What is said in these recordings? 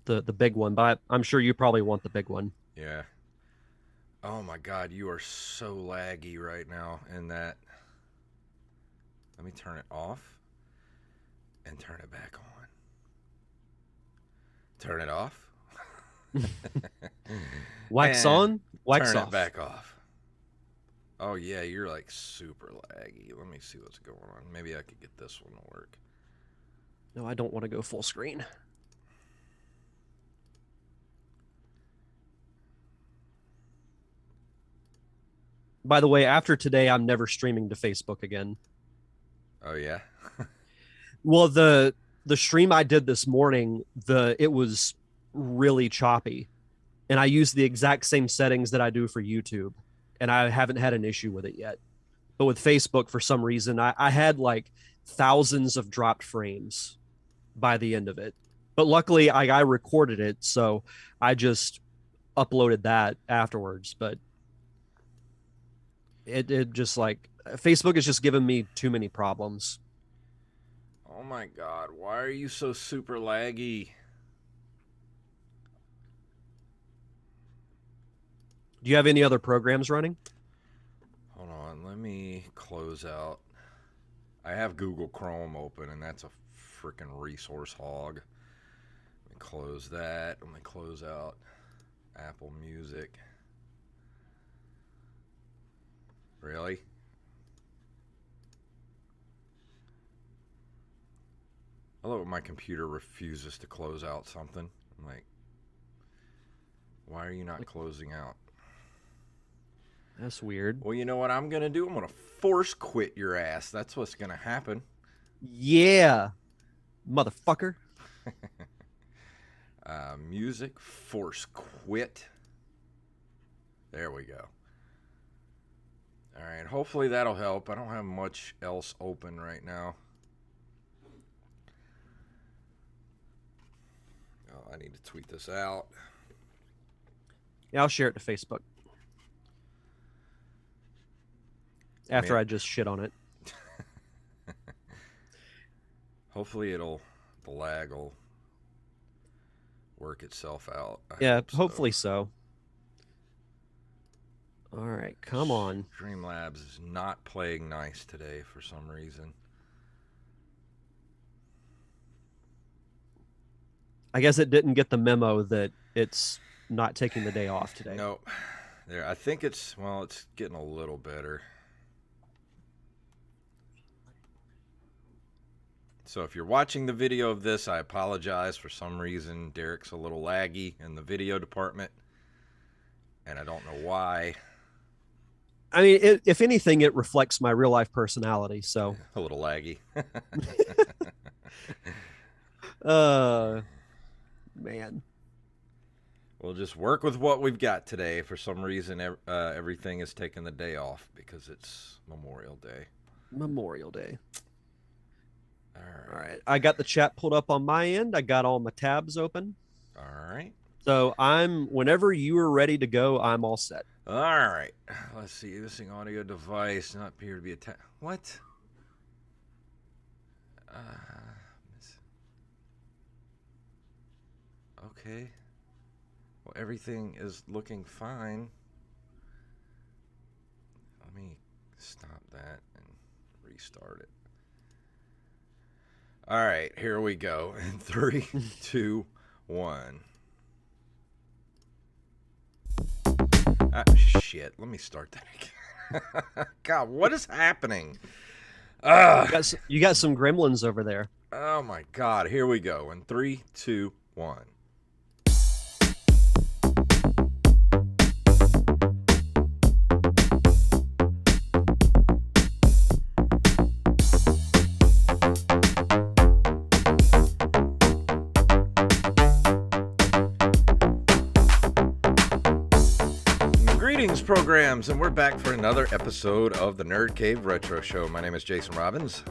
the big one, but I'm sure you probably want the big one. Yeah. Oh my God, you are so laggy right now in that. Let me turn it off and turn it back on. Turn it off Wax and on, wax turn it off. back off. Oh yeah, you're like super laggy. Let me see what's going on. Maybe I could get this one to work. No, I don't want to go full screen. By the way, after today, I'm never streaming to Facebook again. Oh yeah. Well, the stream I did this morning, it was really choppy, and I used the exact same settings that I do for YouTube, and I haven't had an issue with it yet. But with Facebook, for some reason, I had like thousands of dropped frames by the end of it. But luckily, I recorded it, so I just uploaded that afterwards. But it just like Facebook is just giving me too many problems. Oh my God, why are you so super laggy? Do you have any other programs running? Hold on, let me close out. I have Google Chrome open, and that's a freaking resource hog. Let me close that. Let me close out Apple Music. Really? I love when my computer refuses to close out something. I'm like, why are you not closing out? That's weird. Well, you know what I'm going to do? I'm going to force quit your ass. That's what's going to happen. Yeah, motherfucker. Music, force quit. There we go. All right, hopefully that'll help. I don't have much else open right now. Oh, I need to tweet this out. Yeah, I'll share it to Facebook after I just shit on it. Hopefully the lag will work itself out. Yeah, hopefully so. All right, come on. Streamlabs is not playing nice today for some reason. I guess it didn't get the memo that it's not taking the day off today. Nope. There, I think it's getting a little better. So if you're watching the video of this, I apologize. For some reason, Derek's a little laggy in the video department, and I don't know why. I mean, if anything, it reflects my real life personality. So a little laggy. Man. We'll just work with what we've got today. For some reason, everything is taking the day off because it's Memorial Day. Memorial Day. All right. I got the chat pulled up on my end. I got all my tabs open. All right. So whenever you are ready to go, I'm all set. All right. Let's see. Missing audio device not appear to be attached. What? Okay. Well, everything is looking fine. Let me stop that and restart it. All right, here we go. In 3, 2, 1. Shit. Let me start that again. God, what is happening? You got some gremlins over there. Oh my God. Here we go. In 3, 2, 1. Programs, and we're back for another episode of the Nerd Cave Retro Show. My name is Jason Robbins.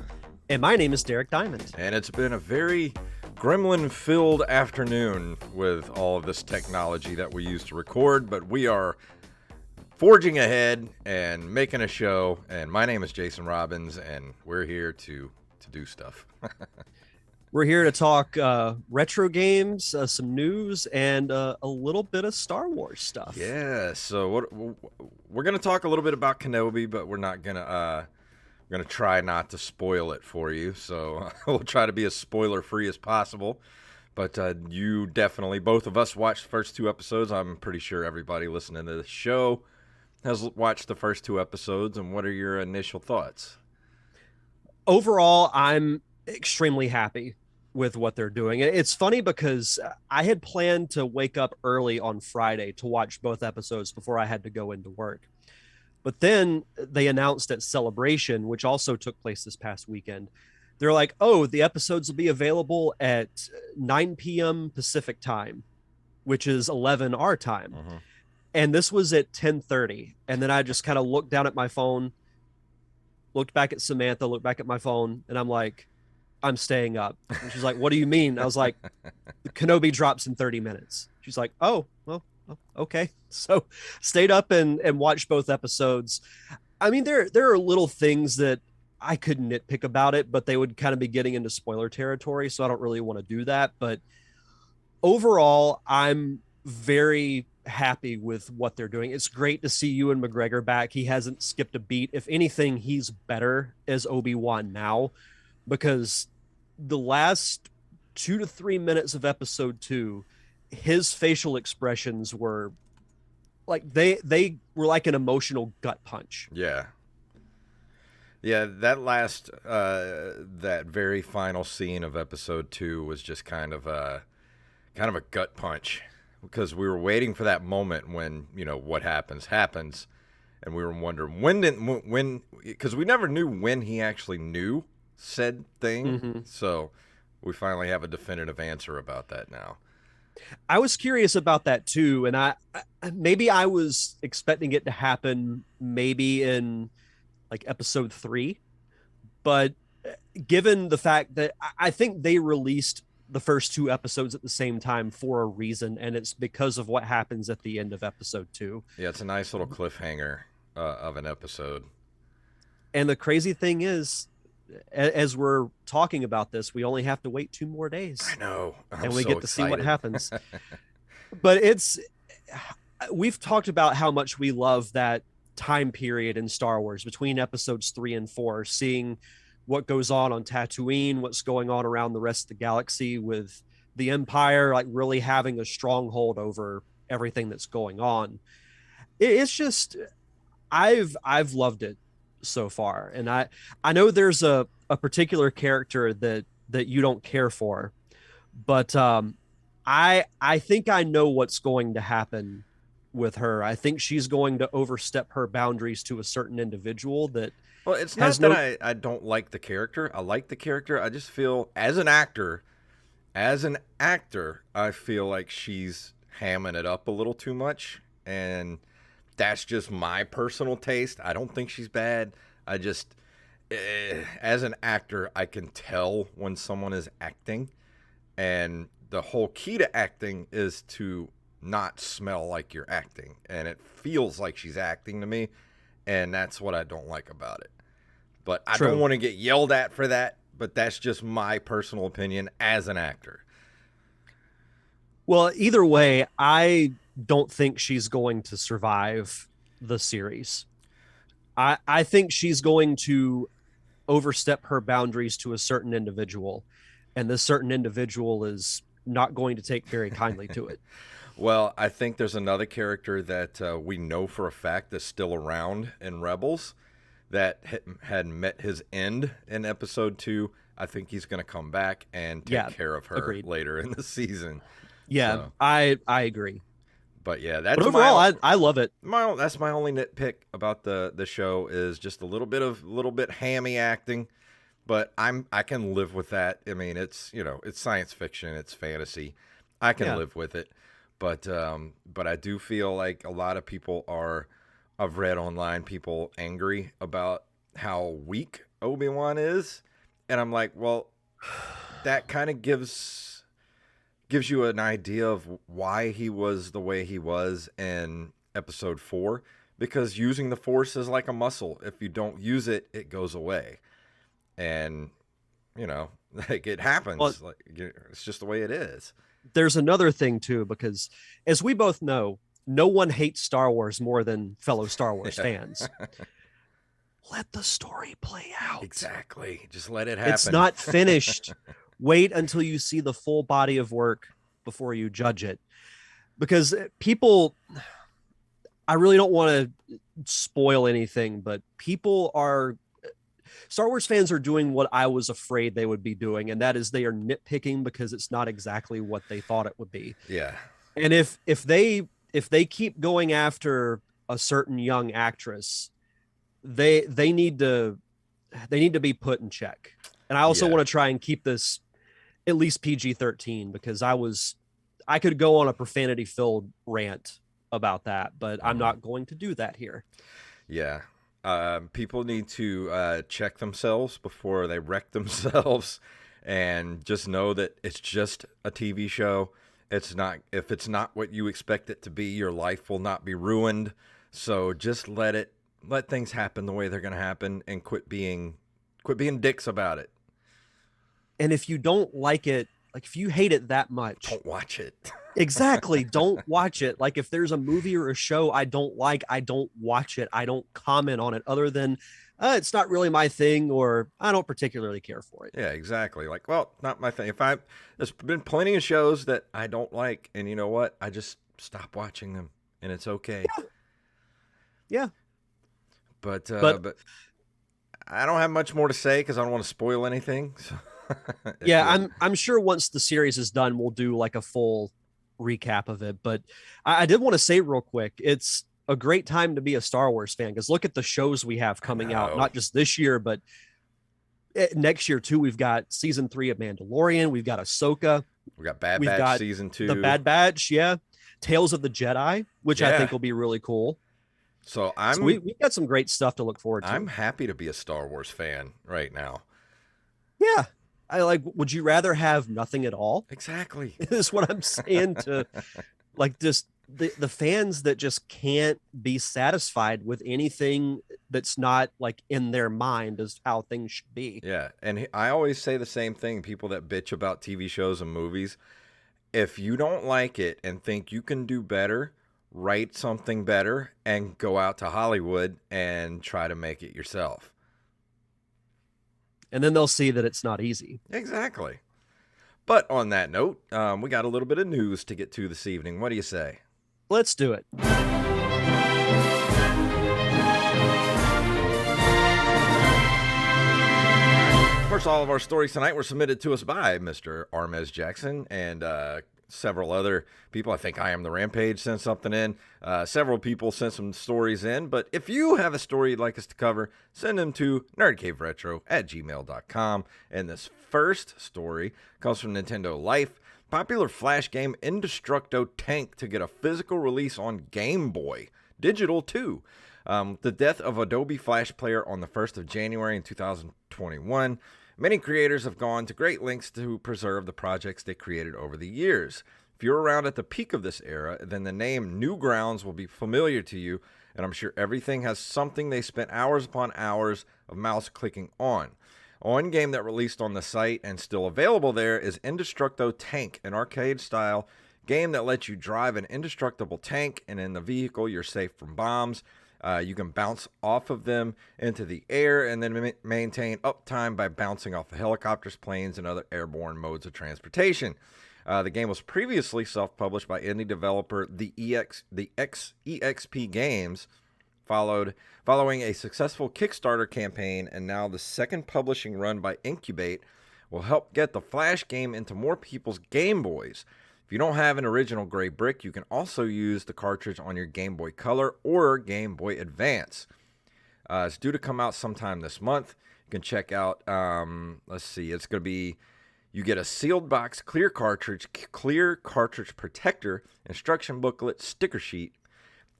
And my name is Derek Diamond. And it's been a very gremlin-filled afternoon with all of this technology that we use to record, but we are forging ahead and making a show, and my name is Jason Robbins, and we're here to do stuff. We're here to talk retro games, some news, and a little bit of Star Wars stuff. Yeah. So we're gonna talk a little bit about Kenobi, but we're gonna try not to spoil it for you. So we'll try to be as spoiler free as possible. But you definitely, both of us watched the first two episodes. I'm pretty sure everybody listening to the show has watched the first two episodes. And what are your initial thoughts? Overall, I'm extremely happy with what they're doing. It's funny because I had planned to wake up early on Friday to watch both episodes before I had to go into work. But then they announced at Celebration, which also took place this past weekend, they're like, oh, the episodes will be available at 9 p.m. Pacific time, which is 11 our time. Mm-hmm. And this was at 10:30. And then I just kind of looked down at my phone, looked back at Samantha, looked back at my phone, and I'm like, I'm staying up. And she's like, what do you mean? I was like, the Kenobi drops in 30 minutes. She's like, oh, well, okay. So stayed up and watched both episodes. I mean, there are little things that I could nitpick about it, but they would kind of be getting into spoiler territory. So I don't really want to do that. But overall, I'm very happy with what they're doing. It's great to see Ewan McGregor back. He hasn't skipped a beat. If anything, he's better as Obi-Wan now, because the last 2 to 3 minutes of episode two, his facial expressions were like they were like an emotional gut punch. Yeah. Yeah, that last, that very final scene of episode two was just kind of a gut punch, because we were waiting for that moment when what happens, and we were wondering when because we never knew when he actually knew said thing. Mm-hmm. So we finally have a definitive answer about that now. I was curious about that too, and I maybe I was expecting it to happen maybe in like episode three, but given the fact that I think they released the first two episodes at the same time for a reason, and it's because of what happens at the end of episode two. Yeah, it's a nice little cliffhanger of an episode. And the crazy thing is, as we're talking about this, we only have to wait 2 more days. I know, and we so get to see what excited. happens. But we've talked about how much we love that time period in Star Wars between episodes 3 and 4, seeing what goes on Tatooine, what's going on around the rest of the galaxy with the Empire, like really having a stronghold over everything that's going on. It's just I've loved it so far, and I know there's a particular character that you don't care for, but I think I know what's going to happen with her. I think she's going to overstep her boundaries to a certain individual that Well, it's not has that no. I don't like the character. I like the character. I just feel as an actor, I feel like she's hamming it up a little too much, and that's just my personal taste. I don't think she's bad. I just, as an actor, I can tell when someone is acting, and the whole key to acting is to not smell like you're acting, and it feels like she's acting to me, and that's what I don't like about it. But I don't True. want to get yelled at for that, but that's just my personal opinion as an actor. Well, either way, I don't think she's going to survive the series. I think she's going to overstep her boundaries to a certain individual, and this certain individual is not going to take very kindly to it. Well, I think there's another character that we know for a fact that's still around in Rebels that had met his end in episode two. I think he's going to come back and take care of her agreed. later in the season. Yeah, So, I agree. but yeah, But that's overall, I love it. that's my only nitpick about the show is just a little bit hammy acting, but I can live with that. I mean, it's science fiction, it's fantasy. I can live with it. But I do feel like a lot of people I've read online people angry about how weak Obi-Wan is, and I'm like, well, that kind of gives you an idea of why he was the way he was in episode 4, because using the Force is like a muscle. If you don't use it, it goes away. And you know, like it Well, happens. Like it's just the way it is. there's another thing too, because as we both know, no one hates Star Wars more than fellow Star Wars Yeah, fans. Let the story play out. exactly. Just let it It's happen. not finished. Wait until you see the full body of work before you judge it. Because people, I really don't want to spoil anything, but people are Star Wars fans are doing what I was afraid they would be doing, and that is they are nitpicking because it's not exactly what they thought it would be. Yeah. And if they keep going after a certain young actress, they need to be put in check. And I also Yeah. want to try and keep this at least PG-13 because I could go on a profanity filled rant about that, but I'm Hmm. not going to do that here. Yeah. People need to check themselves before they wreck themselves and just know that it's just a TV show. It's not, if it's not what you expect it to be, your life will not be ruined. So just let things happen the way they're going to happen and quit being dicks about it. And if you don't like it, like if you hate it that much, Don't watch it. exactly, don't watch it. Like if there's a movie or a show I don't like, I don't watch it. I don't comment on it other than it's not really my thing or I don't particularly care for it. Yeah, exactly. Like, well, not my thing. There's been plenty of shows that I don't like, and you know what? I just stop watching them, and it's okay. Yeah. But But but I don't have much more to say because I don't want to spoil anything. So if yeah, you, I'm sure once the series is done, we'll do like a full recap of it. But I did want to say real quick, it's a great time to be a Star Wars fan because look at the shows we have I coming out, know not just this year, but next year too. We've got season 3 of Mandalorian, we've got Ahsoka, we got Bad we've Batch got season the 2. Bad Batch, yeah, Tales of the Jedi, which I Yeah. think will be really cool. So So we've got some great stuff to look forward I'm to. happy to be a Star Wars fan right now. Yeah. I like, would you rather have nothing at all? Exactly. Is what I'm saying to like just the fans that just can't be satisfied with anything that's not like in their mind as how things should be. Yeah, and I always say the same thing. People that bitch about TV shows and movies, if you don't like it and think you can do better, write something better and go out to Hollywood and try to make it yourself. And then they'll see that it's not easy. Exactly. But on that note, we got a little bit of news to get to this evening. What do you say? Let's do it. Of course, all of our stories tonight were submitted to us by Mr. Armez Jackson and several other people. I think I Am the Rampage sent something in. Several people sent some stories in. But if you have a story you'd like us to cover, send them to nerdcaveretro@gmail.com. And this first story comes from Nintendo Life. Popular Flash game Indestructo Tank to get a physical release on Game Boy. Digital too. The death of Adobe Flash Player on the 1st of January in 2021. Many creators have gone to great lengths to preserve the projects they created over the years. If you're around at the peak of this era, then the name Newgrounds will be familiar to you, and I'm sure everything has something they spent hours upon hours of mouse clicking on. One game that released on the site and still available there is Indestructo Tank, an arcade-style game that lets you drive an indestructible tank, and in the vehicle you're safe from bombs. You can bounce off of them into the air and then maintain uptime by bouncing off of helicopters, planes, and other airborne modes of transportation. The game was previously self-published by indie developer the EXP Games, following a successful Kickstarter campaign, and now the second publishing run by Incubate will help get the Flash game into more people's Game Boys. If you don't have an original gray brick, you can also use the cartridge on your Game Boy Color or Game Boy Advance. It's due to come out sometime this month. You can check out, let's see, it's going to be, you get a sealed box, clear cartridge protector, instruction booklet, sticker sheet,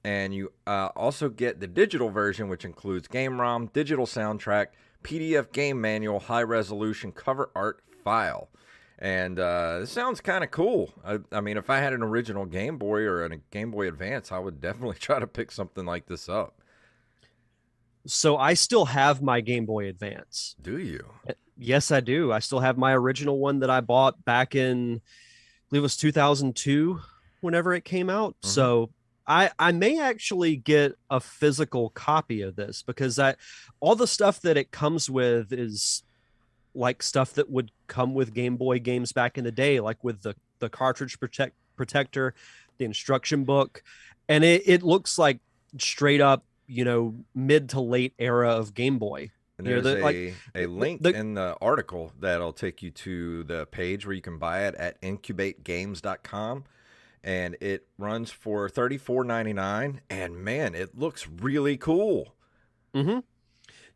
and you also get the digital version, which includes game ROM, digital soundtrack, PDF game manual, high resolution cover art file. And this sounds kind of cool. I mean, if I had an original Game Boy or a Game Boy Advance, I would definitely try to pick something like this up. So I still have my Game Boy Advance. Do you? Yes, I do. I still have my original one that I bought back in, I believe it was 2002, whenever it came out. Mm-hmm. So I may actually get a physical copy of this because I all the stuff that it comes with is like stuff that would come with Game Boy games back in the day, like with the cartridge protector, the instruction book, and it looks like straight up, mid to late era of Game Boy. And You know, there's the like a link the in the article that'll take you to the page where you can buy it at incubategames.com. And it runs for $34.99. And man, it looks really cool. mm-hmm.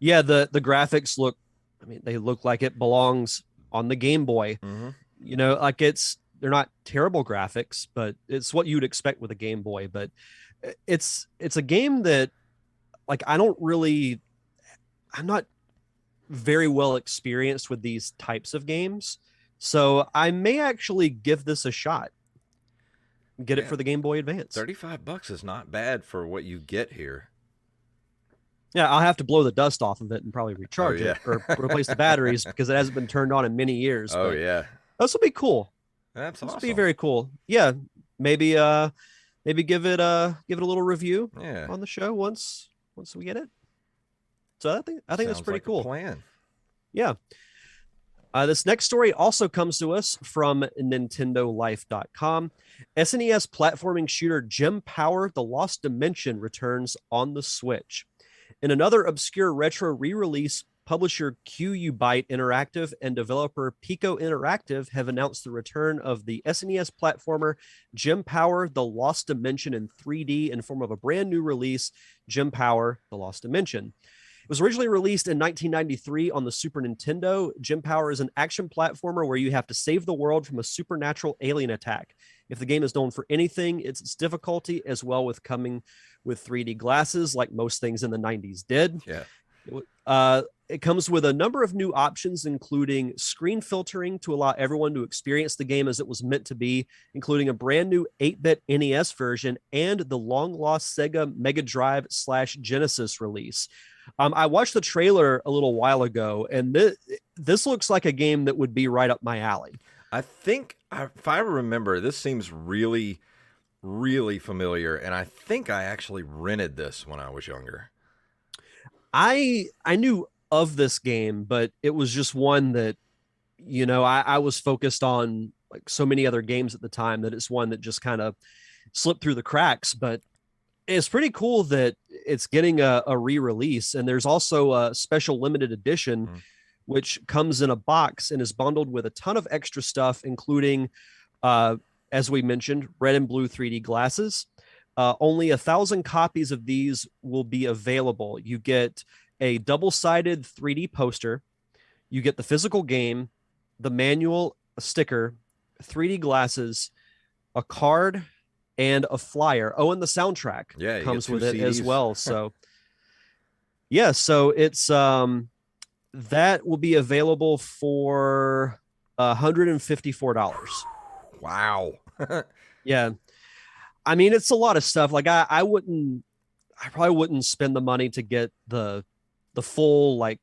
Yeah, the graphics look, I mean, they look like it belongs on the Game Boy. Mm-hmm. Like they're not terrible graphics, but it's what you'd expect with a Game Boy. But it's a game that, like, I'm not very well experienced with these types of games. So I may actually give this a shot. Get it Yeah, for the Game Boy Advance. $35 is not bad for what you get here. Yeah, I'll have to blow the dust off of it and probably Oh recharge yeah. it or replace the batteries because it hasn't been turned on in many years. Oh But yeah. this will be cool. That's This will be awesome. very cool. Yeah, maybe maybe give it a little review Yeah. on the show once we get it. So I think that's Sounds pretty like a cool. plan. Yeah. This next story also comes to us from NintendoLife.com. SNES platforming shooter Gem Power: The Lost Dimension returns on the Switch. In another obscure retro re-release, publisher QU Byte Interactive and developer Pico Interactive have announced the return of the SNES platformer Gem Power: The Lost Dimension in 3D in form of a brand new release, Gem Power: The Lost Dimension. It was originally released in 1993 on the Super Nintendo. Gem Power is an action platformer where you have to save the world from a supernatural alien attack. If the game is known for anything, it's its difficulty, as well with coming with 3D glasses, like most things in the 90s did. Yeah. It comes with a number of new options, including screen filtering to allow everyone to experience the game as it was meant to be, including a brand new 8-bit NES version and the long lost Sega Mega Drive / Genesis release. I watched the trailer a little while ago, and this looks like a game that would be right up my alley. I think, if I remember, this seems really, really familiar. And I think I actually rented this when I was younger. I knew of this game, but it was just one that, I was focused on like so many other games at the time that it's one that just kind of slipped through the cracks. But it's pretty cool that it's getting a re-release, and there's also a special limited edition Mm. which comes in a box and is bundled with a ton of extra stuff, including, uh, as we mentioned, red and blue 3D glasses. Only 1,000 copies of these will be available. You get a double-sided 3D poster, you get the physical game, the manual, a sticker, 3D glasses, a card, and a flyer. Oh, and the soundtrack Yeah, you get comes two with it as CDs. well. So yeah, so it's that will be available for $154. Wow. Yeah. I mean, it's a lot of stuff. Like I probably wouldn't spend the money to get the full like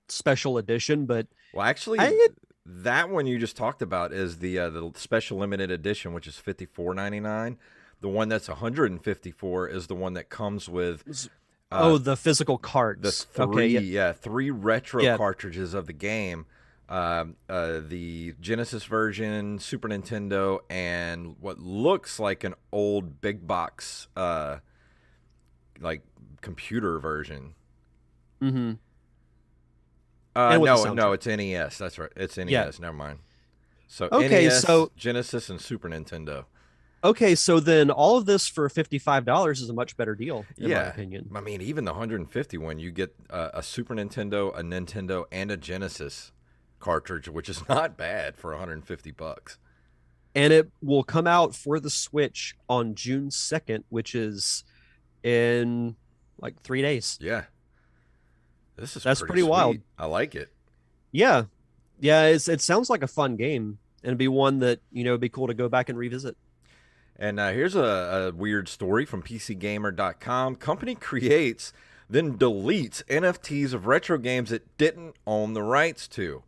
special edition, but Well, actually, I that one you just talked about is the special limited edition, which is $54.99. The one that's 154 is the one that comes with uh, oh, the physical the cards. Okay, three yeah. three retro Yeah. cartridges of the game. The Genesis version, Super Nintendo, and what looks like an old big box like computer version. Mhm. And with the No, soundtrack. it's NES. That's right. It's Yeah. NES. Never mind. So Okay, NES, so Genesis, and Super Nintendo. then all of this for $55 is a much better deal, in my Yeah. opinion. I mean, even the 150 one, you get a Super Nintendo, a Nintendo, and a Genesis cartridge, which is not bad for 150 bucks. And it will come out for the Switch on June 2nd, which is in like 3 days. Yeah. This is That's pretty pretty wild. sweet. I like it. Yeah. Yeah, it sounds like a fun game and it'd be one that, it'd be cool to go back and revisit. And here's a weird story from PCGamer.com. Company creates, then deletes NFTs of retro games it didn't own the rights to.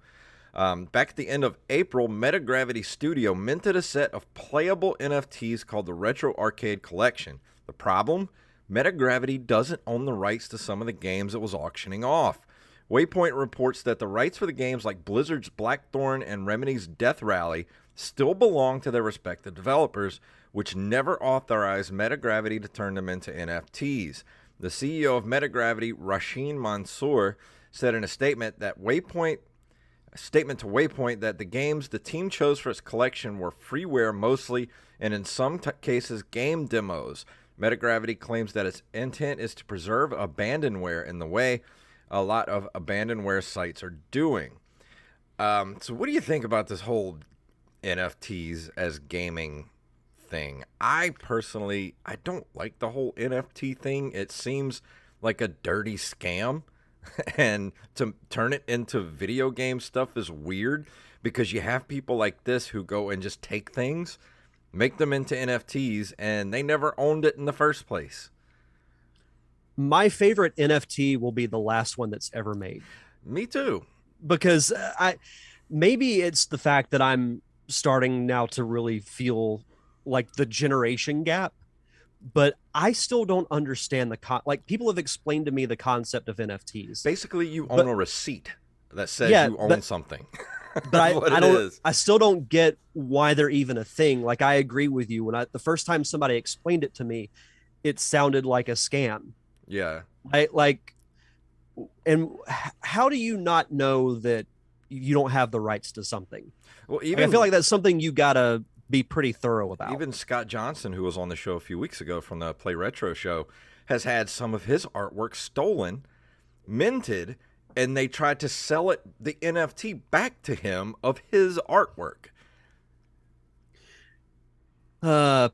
Back at the end of April, Metagravity Studio minted a set of playable NFTs called the Retro Arcade Collection. The problem? Metagravity doesn't own the rights to some of the games it was auctioning off. Waypoint reports that the rights for the games like Blizzard's Blackthorn and Remedy's Death Rally still belong to their respective developers, which never authorized Metagravity to turn them into NFTs. The CEO of Metagravity, Rasheen Mansour, said in a statement to Waypoint that the games the team chose for its collection were freeware mostly, and in some cases game demos. Metagravity claims that its intent is to preserve abandonware in the way a lot of abandonware sites are doing. So what do you think about this whole NFTs as gaming thing? I don't like the whole NFT thing. It seems like a dirty scam. And to turn it into video game stuff is weird because you have people like this who go and just take things, make them into NFTs, and they never owned it in the first place. My favorite NFT will be the last one that's ever made. Me too. Because maybe it's the fact that I'm starting now to really feel like the generation gap, but I still don't understand like people have explained to me the concept of NFTs. Basically, you own a receipt that says you own something. But I still don't get why they're even a thing. Like, I agree with you. The first time somebody explained it to me, it sounded like a scam. Yeah. And how do you not know that you don't have the rights to something? Well, I feel like that's something you gotta be pretty thorough about. Even Scott Johnson, who was on the show a few weeks ago from the Play Retro show, has had some of his artwork stolen, minted, and they tried to sell the NFT back to him of his artwork.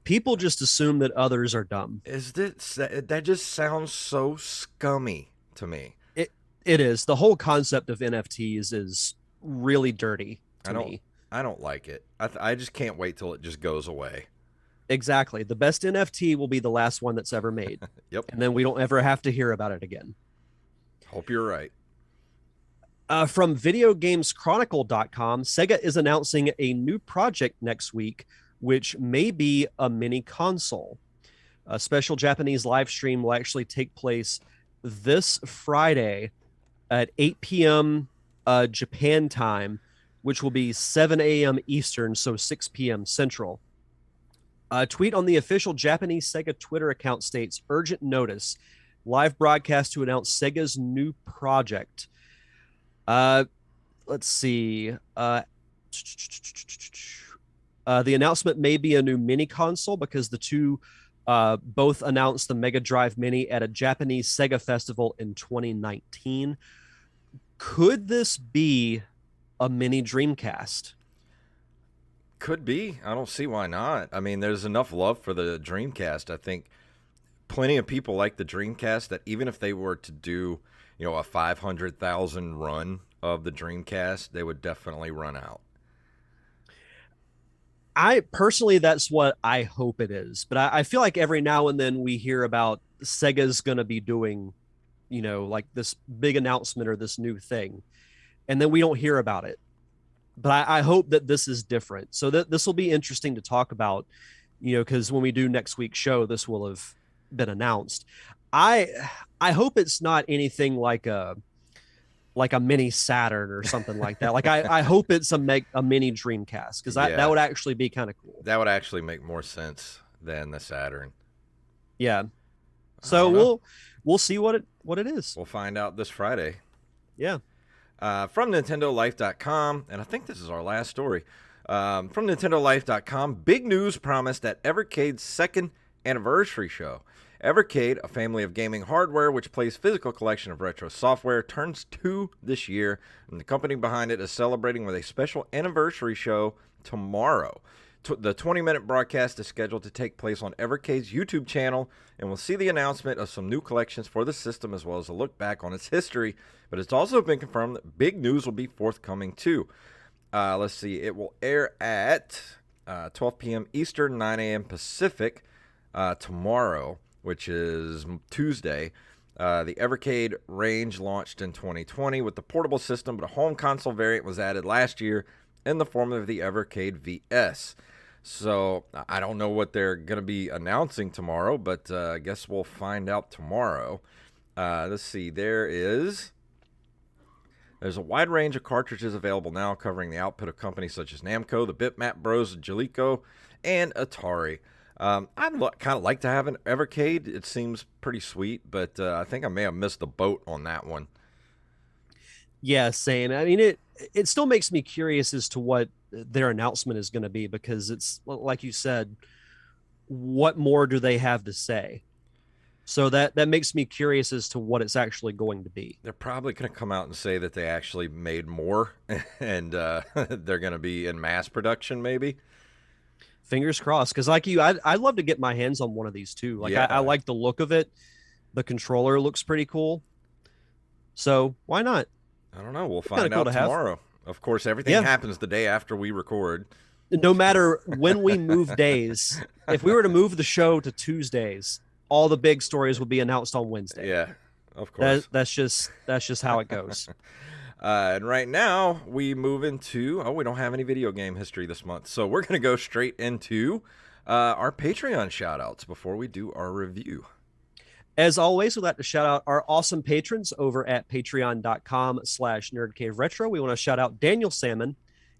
People just assume that others are dumb. That just sounds so scummy to me. It is. The whole concept of NFTs is really dirty to me. I don't like it. I just can't wait till it just goes away. Exactly. The best NFT will be the last one that's ever made. Yep. And then we don't ever have to hear about it again. Hope you're right. From videogameschronicle.com, Sega is announcing a new project next week, which may be a mini console. A special Japanese live stream will actually take place this Friday at 8 p.m. Japan time, which will be 7 a.m. Eastern, so 6 p.m. Central. A tweet on the official Japanese Sega Twitter account states, "Urgent notice, live broadcast to announce Sega's new project." Let's see. The announcement may be a new mini console because the two both announced the Mega Drive Mini at a Japanese Sega festival in 2019. Could this be a mini Dreamcast? Could be. I don't see why not. I mean, there's enough love for the Dreamcast. I think plenty of people like the Dreamcast that even if they were to do, a 500,000 run of the Dreamcast, they would definitely run out. I personally, that's what I hope it is. But I feel like every now and then we hear about Sega's going to be doing, like this big announcement or this new thing, and then we don't hear about it. But I hope that this is different. So that this will be interesting to talk about, because when we do next week's show, this will have been announced. I hope it's not anything like a mini Saturn or something like that. Like I hope it's a mini Dreamcast, because that would actually be kind of cool. That would actually make more sense than the Saturn. Yeah. So we'll see what it is. We'll find out this Friday. Yeah. From NintendoLife.com, and I think this is our last story. From NintendoLife.com, big news promised at Evercade's second anniversary show. Evercade, a family of gaming hardware which plays physical collection of retro software, turns 2 this year, and the company behind it is celebrating with a special anniversary show tomorrow. The 20-minute broadcast is scheduled to take place on Evercade's YouTube channel, and we'll see the announcement of some new collections for the system as well as a look back on its history, but it's also been confirmed that big news will be forthcoming too. Let's see, it will air at 12 p.m. Eastern, 9 a.m. Pacific tomorrow, which is Tuesday. The Evercade range launched in 2020 with the portable system, but a home console variant was added last year in the form of the Evercade VS. So I don't know what they're going to be announcing tomorrow, but I guess we'll find out tomorrow. Let's see. There's a wide range of cartridges available now, covering the output of companies such as Namco, the Bitmap Bros, Jaleco, and Atari. I'd kind of like to have an Evercade. It seems pretty sweet, but I think I may have missed the boat on that one. Yeah, same. I mean, it still makes me curious as to what their announcement is going to be, because it's like you said, what more do they have to say? So that makes me curious as to what it's actually going to be. They're probably going to come out and say that they actually made more, and they're going to be in mass production, maybe. Fingers crossed, because like you, I'd love to get my hands on one of these too. Like Yeah. I like the look of it. The controller looks pretty cool. So why not? I don't know. We'll Kinda find cool out to have. tomorrow. Of course, everything Yeah. happens the day after we record. No matter when we move days, if we were to move the show to Tuesdays, all the big stories would be announced on Wednesday. Yeah, of course. That's just how it goes. And right now, we move into... Oh, we don't have any video game history this month. So we're going to go straight into our Patreon shout-outs before we do our review. As always, we'd like to shout out our awesome patrons over at patreon.com/NerdCaveRetro. We want to shout out Daniel Salmon,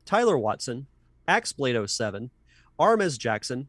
Tyler Watson, AxeBlade07, Armez Jackson,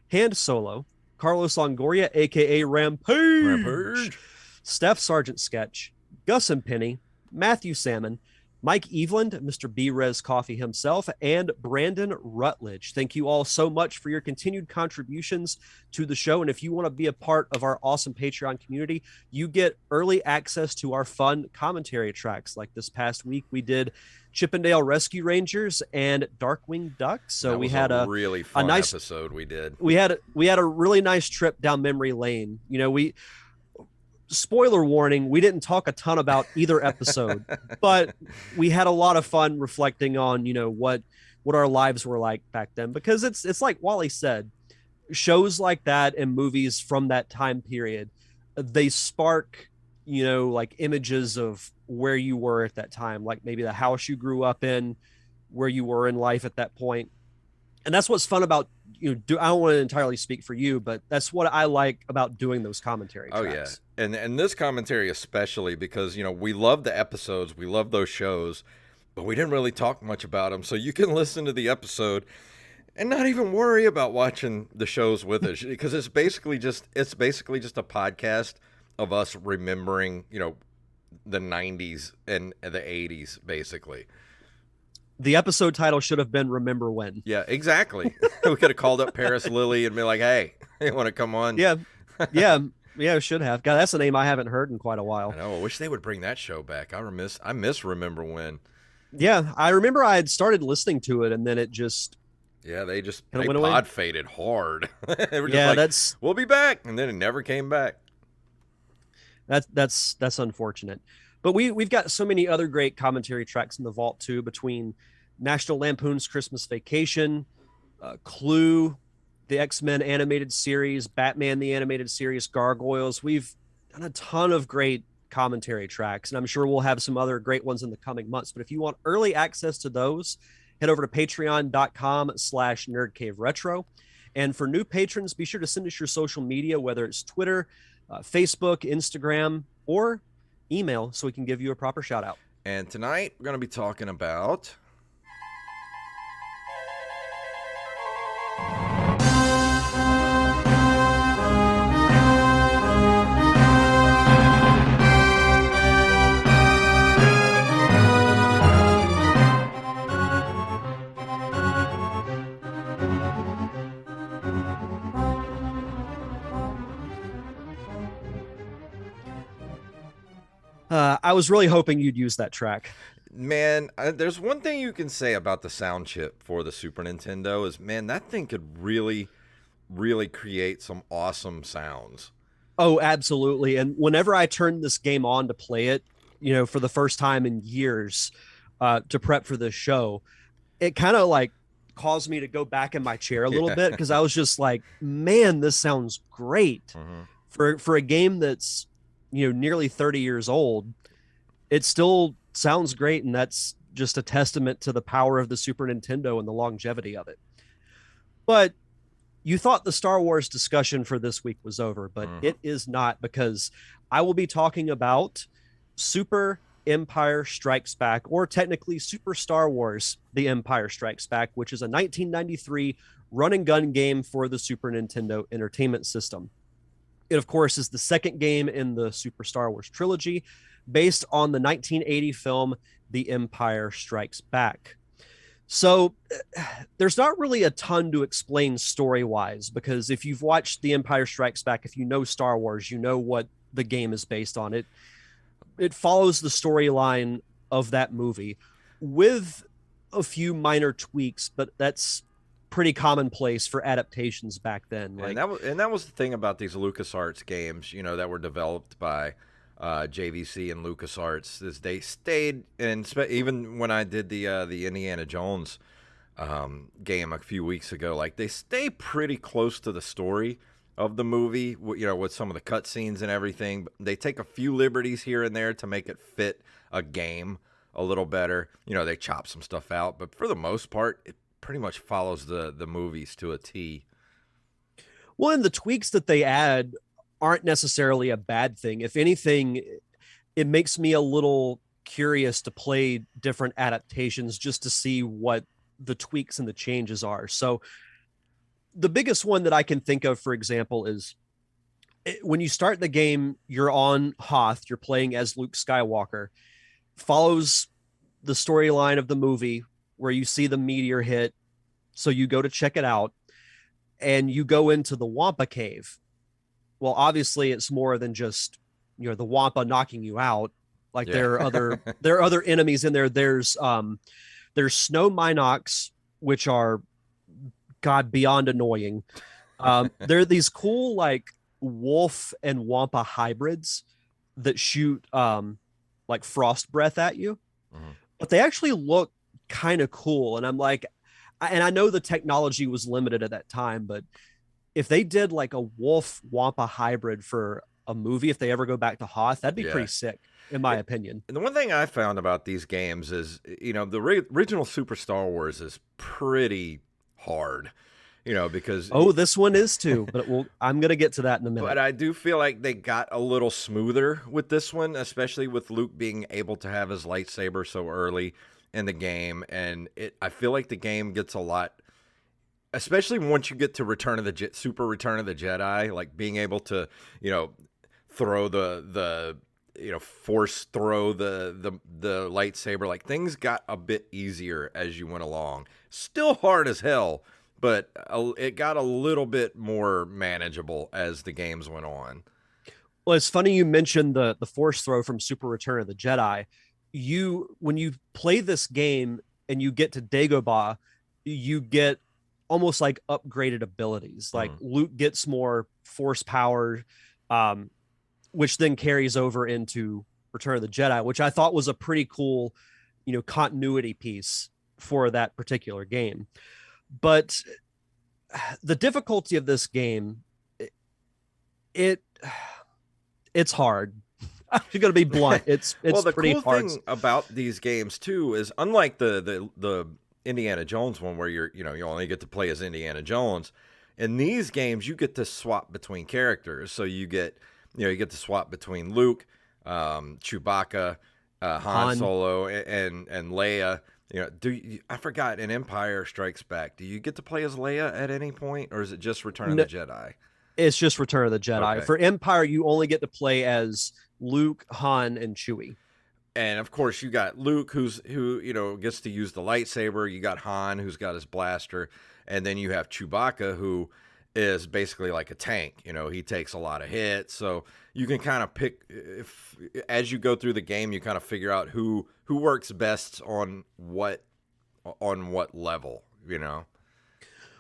Hand Solo, Carlos Longoria, aka Rampage, Steph Sargent Sketch, Gus and Penny, Matthew Salmon, Mike Eveland, Mr. B Res Coffee himself, and Brandon Rutledge. Thank you all so much for your continued contributions to the show. And if you want to be a part of our awesome Patreon community, you get early access to our fun commentary tracks. Like this past week, we did Chippendale Rescue Rangers and Darkwing Duck. So we had a really fun nice episode. We did. We had a really nice trip down memory lane. You know, spoiler warning, we didn't talk a ton about either episode, but we had a lot of fun reflecting on, you know, what our lives were like back then, because it's like Wally said, shows like that and movies from that time period, they spark, you know, like images of where you were at that time, like maybe the house you grew up in, where you were in life at that point. And that's what's fun about, you know, I don't want to entirely speak for you, but that's what I like about doing those commentary tracks. Oh yeah, and this commentary especially, because you know we love the episodes, we love those shows, but we didn't really talk much about them. So you can listen to the episode and not even worry about watching the shows with us, because it's basically just a podcast of us remembering, you know, the 90s and the 80s basically. The episode title should have been Remember When. Yeah, exactly. We could have called up Paris Lily and be like, hey, you want to come on? Yeah, should have. God, that's a name I haven't heard in quite a while. I know. I wish they would bring that show back. I miss Remember When. Yeah, I remember I had started listening to it, and then it just... Yeah, they went away. pod faded hard. They were just Yeah, like, we'll be back, and then it never came back. That's unfortunate. But we've got so many other great commentary tracks in the vault too, between National Lampoon's Christmas Vacation, Clue, the X-Men animated series, Batman the animated series, Gargoyles. We've done a ton of great commentary tracks, and I'm sure we'll have some other great ones in the coming months. But if you want early access to those, head over to patreon.com/NerdCaveRetro. And for new patrons, be sure to send us your social media, whether it's Twitter, Facebook, Instagram, or email, so we can give you a proper shout out. And tonight we're going to be talking about I was really hoping you'd use that track. Man, there's one thing you can say about the sound chip for the Super Nintendo is, man, that thing could really, really create some awesome sounds. Oh, absolutely. And whenever I turned this game on to play it, you know, for the first time in years, to prep for this show, it kind of like caused me to go back in my chair a little bit, because I was just like, man, this sounds great. Mm-hmm. For a game that's nearly 30 years old, it still sounds great, and that's just a testament to the power of the Super Nintendo and the longevity of it. But you thought the Star Wars discussion for this week was over, but Hmm. it is not, because I will be talking about Super Empire Strikes Back, or technically Super Star Wars The Empire Strikes Back, which is a 1993 run and gun game for the Super Nintendo Entertainment System. It, of course, is the second game in the Super Star Wars trilogy, based on the 1980 film The Empire Strikes Back. So there's not really a ton to explain story wise, because if you've watched The Empire Strikes Back, if you know Star Wars, you know what the game is based on. It follows the storyline of that movie with a few minor tweaks, but that's pretty commonplace for adaptations back then. And Like, that was the thing about these LucasArts games, that were developed by JVC and LucasArts, is they stayed, and even when I did the Indiana Jones game a few weeks ago, like they stay pretty close to the story of the movie, with some of the cutscenes and everything. But they take a few liberties here and there to make it fit a game a little better. They chop some stuff out, but for the most part, it pretty much follows the movies to a T. well, and the tweaks that they add aren't necessarily a bad thing. If anything, it makes me a little curious to play different adaptations just to see what the tweaks and the changes are. So the biggest one that I can think of, for example, is when you start the game, you're on Hoth, you're playing as Luke Skywalker, follows the storyline of the movie where you see the meteor hit. So you go to check it out, and you go into the Wampa cave. Well, obviously it's more than just, the Wampa knocking you out. Like, Yeah. there are other enemies in there. There's snow Minox, which are, god, beyond annoying. There are these cool, like, wolf and Wampa hybrids that shoot like frost breath at you, Mhm. but they actually look kind of cool. And I'm like, and I know the technology was limited at that time, but if they did like a wolf Wampa hybrid for a movie, if they ever go back to Hoth, that'd be Yeah. pretty sick, in my It, opinion. and the one thing I found about these games is, the original Super Star Wars is pretty hard, because. Oh, this one is too, but I'm gonna get to that in a But minute. I do feel like they got a little smoother with this one, especially with Luke being able to have his lightsaber so early in the game, and I feel like the game gets a lot, especially once you get to Super Return of the Jedi, like being able to, throw the force throw the lightsaber, like things got a bit easier as you went along. Still hard as hell, but it got a little bit more manageable as the games went on. Well, it's funny you mentioned the force throw from Super Return of the Jedi. When you play this game and you get to Dagobah, you get almost like upgraded abilities. Like, Mm. Luke gets more force power, um, which then carries over into Return of the Jedi, which I thought was a pretty cool, continuity piece for that particular game. But the difficulty of this game, it it's hard. I'm gonna be blunt. It's Well, it's the pretty cool hard. thing about these games too is, unlike the Indiana Jones one, where you only get to play as Indiana Jones. In these games, you get to swap between characters. So you get to swap between Luke, Chewbacca, Han Han. Solo, and Leia. I forgot, in Empire Strikes Back, do you get to play as Leia at any point, or is it just Return of the No, Jedi? it's just Return of the Jedi. Okay. For Empire, you only get to play as Luke, Han, and Chewie. And of course, you got Luke, who gets to use the lightsaber. You got Han, who's got his blaster, and then you have Chewbacca, who is basically like a tank. He takes a lot of hits, so you can kind of pick, as you go through the game. You kind of figure out who works best on what level.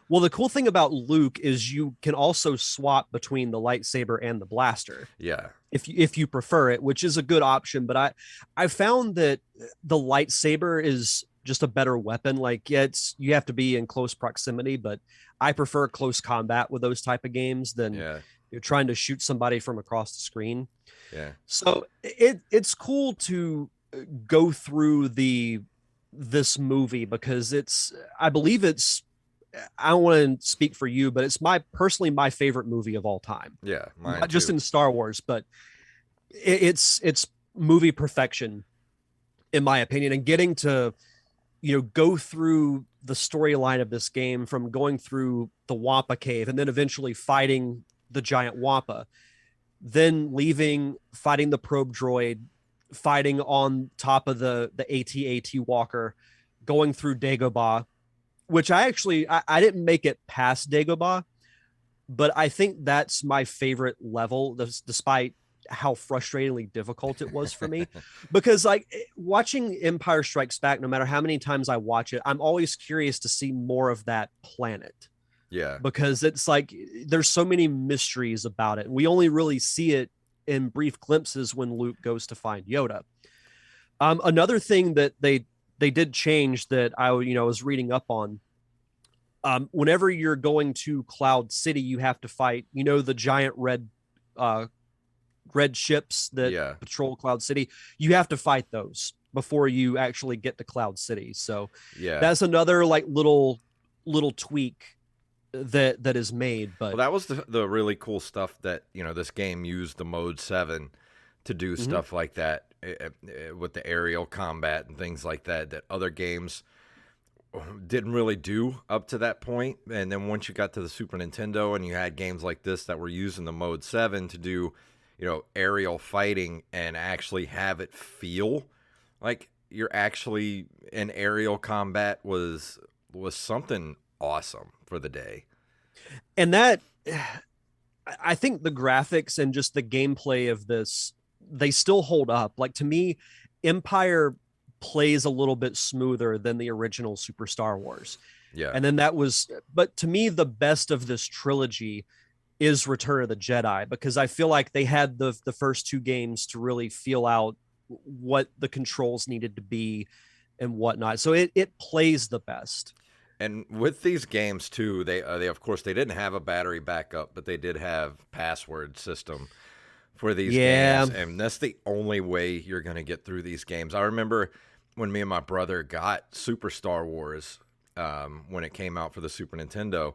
Well, the cool thing about Luke is you can also swap between the lightsaber and the blaster Yeah. if you prefer it, which is a good option. But I found that the lightsaber is just a better weapon. Like, yeah, you have to be in close proximity, but I prefer close combat with those type of games than Yeah. you're trying to shoot somebody from across the screen. Yeah. So it's cool to go through this movie because I believe it's, I don't want to speak for you, but it's my favorite movie of all time. Yeah. Mine Not just too. in Star Wars, but it's movie perfection in my opinion. And getting to, go through the storyline of this game from going through the Wampa cave and then eventually fighting the giant Wampa, then leaving, fighting the probe droid, fighting on top of the AT-AT walker, going through Dagobah, which I didn't make it past Dagobah, but I think that's my favorite level, despite how frustratingly difficult it was for me. Because like watching Empire Strikes Back, no matter how many times I watch it, I'm always curious to see more of that planet. Yeah. Because it's like there's so many mysteries about it. We only really see it in brief glimpses when Luke goes to find Yoda. Another thing that they did change that I was reading up on. Whenever you're going to Cloud City, you have to fight, the giant uh, red ships that Yeah. patrol Cloud City. You have to fight those before you actually get to Cloud City. So Yeah. that's another like little tweak that is made. Well, But that was the really cool stuff that, this game used the Mode 7 to do mhm. stuff like that with the aerial combat and things like that that other games didn't really do up to that point. And then once you got to the Super Nintendo and you had games like this that were using the Mode 7 to do, aerial fighting and actually have it feel like you're actually in aerial combat was something awesome for the day. And that, I think the graphics and just the gameplay of this, they still hold up. Like to me, Empire plays a little bit smoother than the original Super Star Wars. Yeah. And then but to me, the best of this trilogy is Return of the Jedi, because I feel like they had the first two games to really feel out what the controls needed to be and whatnot. So it plays the best. And with these games too, they of course they didn't have a battery backup, but they did have password system for these Yeah. games, and that's the only way you're going to get through these games. I remember when me and my brother got Super Star Wars when it came out for the Super Nintendo.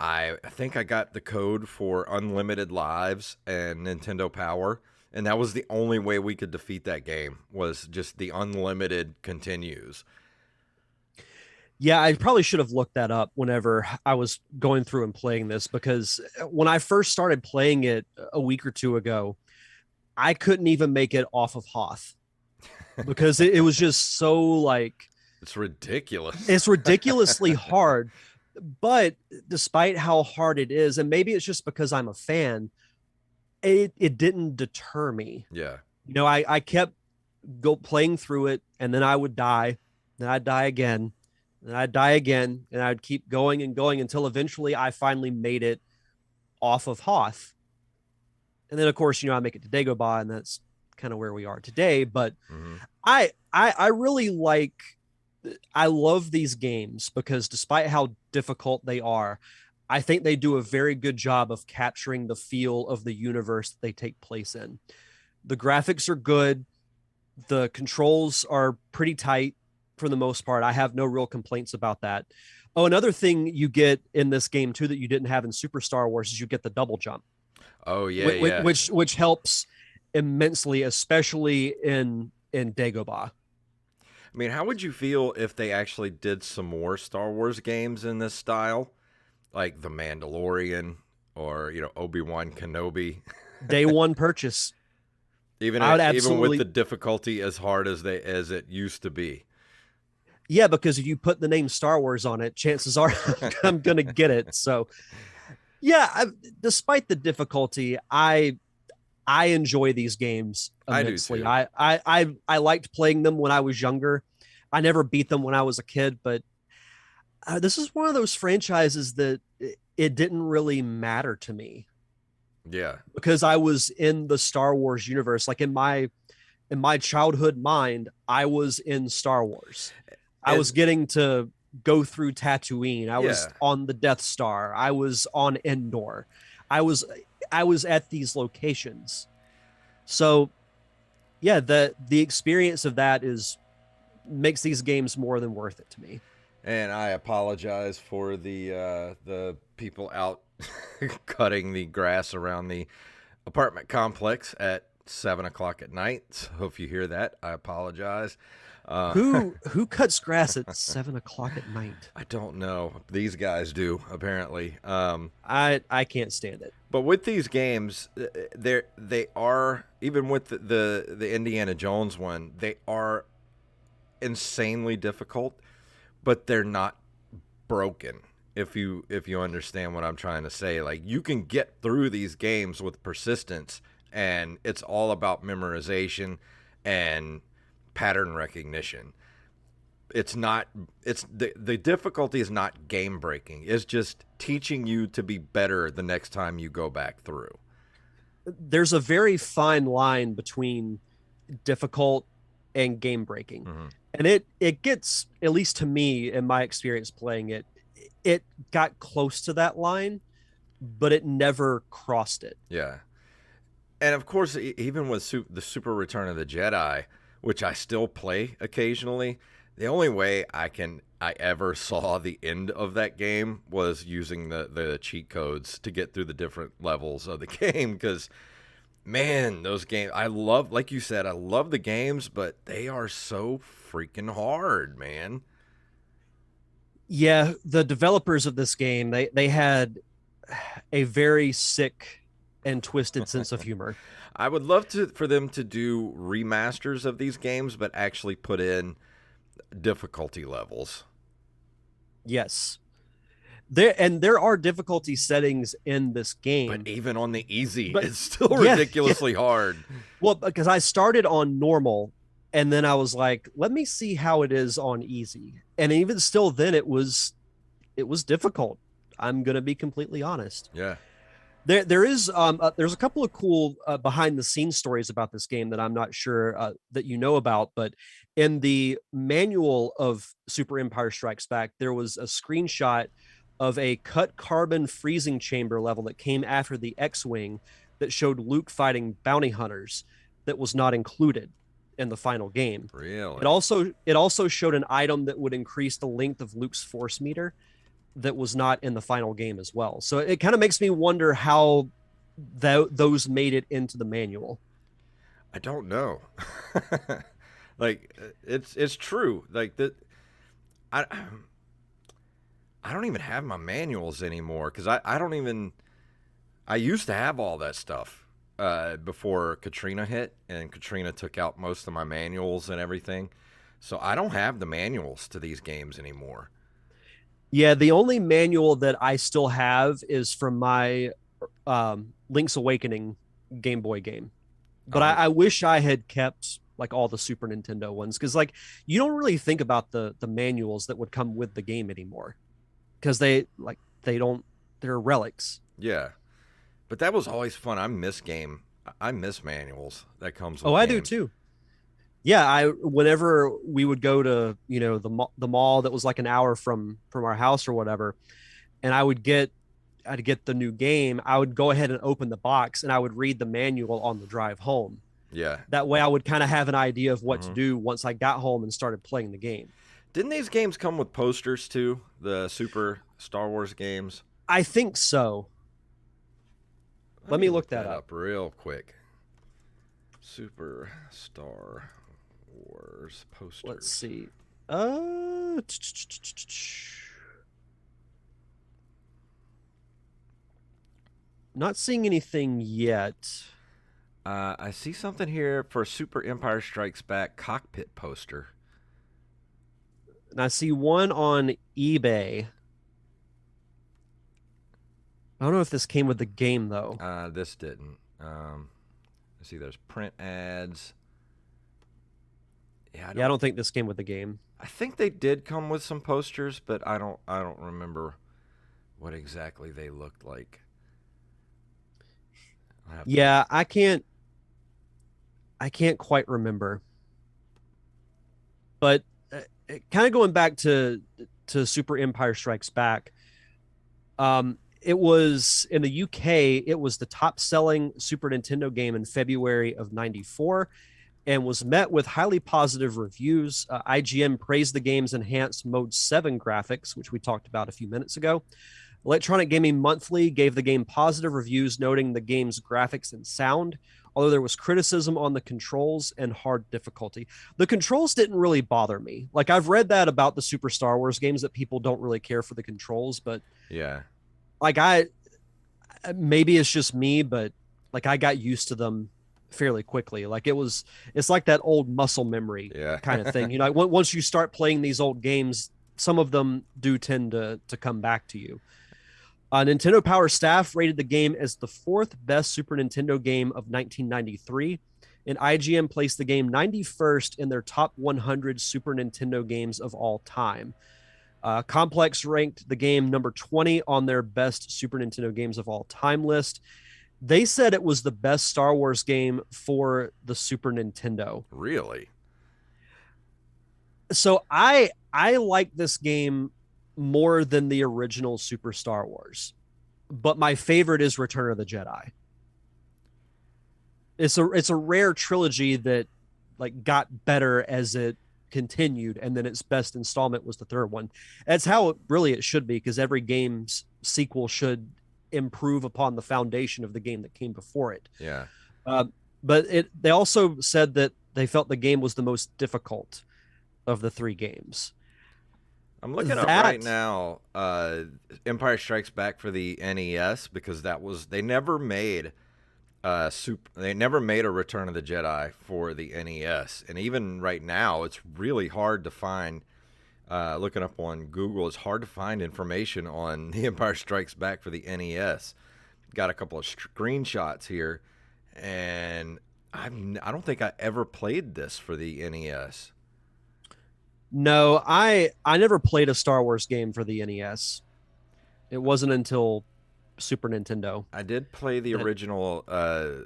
I think I got the code for unlimited lives and Nintendo Power, and that was the only way we could defeat that game, was just the unlimited continues. Yeah, I probably should have looked that up whenever I was going through and playing this, because when I first started playing it a week or two ago, I couldn't even make it off of Hoth because it was just so like It's ridiculous. it's ridiculously hard. But despite how hard it is, and maybe it's just because I'm a fan, it didn't deter me. Yeah. I kept playing through it, and then I would die, then I'd die again, then I'd die again, and I'd keep going and going until eventually I finally made it off of Hoth. And then of course, I make it to Dagobah, and that's kind of where we are today. But Mm-hmm. I really I love these games because despite how difficult they are, I think they do a very good job of capturing the feel of the universe that they take place in. The graphics are good. The controls are pretty tight for the most part. I have no real complaints about that. Oh, another thing you get in this game too that you didn't have in Super Star Wars is you get the double jump, Oh yeah, which yeah. which helps immensely, especially in Dagobah. I mean, how would you feel if they actually did some more Star Wars games in this style, like The Mandalorian or Obi-Wan Kenobi? Day one purchase. Even I would even with the absolutely, difficulty as hard as it used to be. yeah, because if you put the name Star Wars on it, chances are I'm gonna get it. So yeah, despite the difficulty, I enjoy these games I do immensely. too. I liked playing them when I was younger. I never beat them when I was a kid, but this is one of those franchises that it didn't really matter to me Yeah. because I was in the Star Wars universe. Like in my childhood mind, I was in Star Wars. I And was getting to go through Tatooine. I was Yeah. on the Death Star. I was on Endor. I was I was at these locations. So yeah, the experience of that is makes these games more than worth it to me. And I apologize for the people out cutting the grass around the apartment complex at 7 o'clock at night. So if you hear that, I apologize. Uh, Who cuts grass at 7 o'clock at night? I don't know. These guys do apparently. I can't stand it. But with these games, they are, even with the Indiana Jones one, they are insanely difficult, but they're not broken. If you understand what I'm trying to say, like you can get through these games with persistence, and it's all about memorization and pattern recognition. It's not it's the difficulty is not game breaking. It's just teaching you to be better the next time you go back through. There's a very fine line between difficult and game breaking. Mm-hmm. And it gets, at least to me in my experience playing it, it got close to that line, but it never crossed it. Yeah. And of course, even with the Super Return of the Jedi, which I still play occasionally, the only way I ever saw the end of that game was using the cheat codes to get through the different levels of the game. Because man, those games, I love, like you said, I love the games, but they are so freaking hard, man. Yeah, the developers of this game, they had a very sick and twisted sense of humor. I would love for them to do remasters of these games, but actually put in difficulty levels. Yes. There are difficulty settings in this But game. even on the easy, But it's still yeah, yeah. ridiculously hard. Well, because I started on normal and then I was like, let me see how it is on easy. And even still then it was difficult. I'm going to be completely honest. Yeah. There's a couple of cool behind the scenes stories about this game that I'm not sure that you know about, but in the manual of Super Empire Strikes Back, there was a screenshot of a cut carbon freezing chamber level that came after the X-wing that showed Luke fighting bounty hunters that was not included in the final game. It Really? also it also showed an item that would increase the length of Luke's force meter that was not in the final game as well. So it kind of makes me wonder how those made it into the manual. I don't know. Like it's true. Like that I I don't even have my manuals anymore cuz I don't even I used to have all that stuff before Katrina hit, and Katrina took out most of my manuals and everything. So I don't have the manuals to these games anymore. Yeah, the only manual that I still have is from my Link's Awakening Game Boy game. But Oh, I wish I had kept like all the Super Nintendo ones because like you don't really think about the manuals that would come with the game anymore because they don't, they're relics. yeah. But that was always fun. I miss manuals that comes Oh, with I do games. too. Yeah, I whenever we would go to the mall that was like an hour from our house or whatever, and I'd get the new game, I would go ahead and open the box and I would read the manual on the drive home. Yeah. That way, I would kind of have an idea of what to Hmm. do once I got home and started playing the game. Didn't these games come with posters too? The Super Star Wars games? I think so. Let Let me me look look that that up. up real quick. Super Star Wars Let's posters. see. Not seeing anything yet. I see something here for Super Empire Strikes Back cockpit poster. And I see one on eBay. I don't know if this came with the game though. This didn't. Let's see. There's print ads. Yeah, I Yeah, I don't. don't think this came with the game. I think they did come with some posters, but I don't. I don't remember what exactly they looked like. I have to. Yeah, I can't quite remember. But kind of going back to to Super Empire Strikes Back. It was in the UK, it was the top selling Super Nintendo game in February of 94 and was met with highly positive reviews. IGN praised the game's enhanced Mode 7 graphics, which we talked about a few minutes ago. Electronic Gaming Monthly gave the game positive reviews, noting the game's graphics and sound, although there was criticism on the controls and hard difficulty. The controls didn't really bother me. Like, I've read that about the Super Star Wars games, that people don't really care for the controls, but Yeah. like, maybe it's just me, but like, I got used to them fairly quickly. Like, it's like that old muscle memory Yeah. kind of thing. Once you start playing these old games, some of them do tend to come back to you. Nintendo Power staff rated the game as the fourth best Super Nintendo game of 1993, and IGN placed the game 91st in their top 100 Super Nintendo games of all time. Complex ranked the game number 20 on their best Super Nintendo games of all time list. They said it was the best Star Wars game for the Super Nintendo. Really? So I like this game more than the original Super Star Wars, but my favorite is Return of the Jedi. It's a rare trilogy that like got better as it continued, and then its best installment was the third one. That's how it should be, because every game's sequel should improve upon the foundation of the game that came before it. Yeah. Uh, but they also said that they felt the game was the most difficult of the three games. I'm looking up right now Empire Strikes Back for the NES, because they never made a Return of the Jedi for the NES. And even right now, it's really hard to find, looking up on Google, it's hard to find information on the Empire Strikes Back for the NES. Got a couple of screenshots here, and I don't think I ever played this for the NES. No, I never played a Star Wars game for the NES. It wasn't until Super Nintendo. I did play the original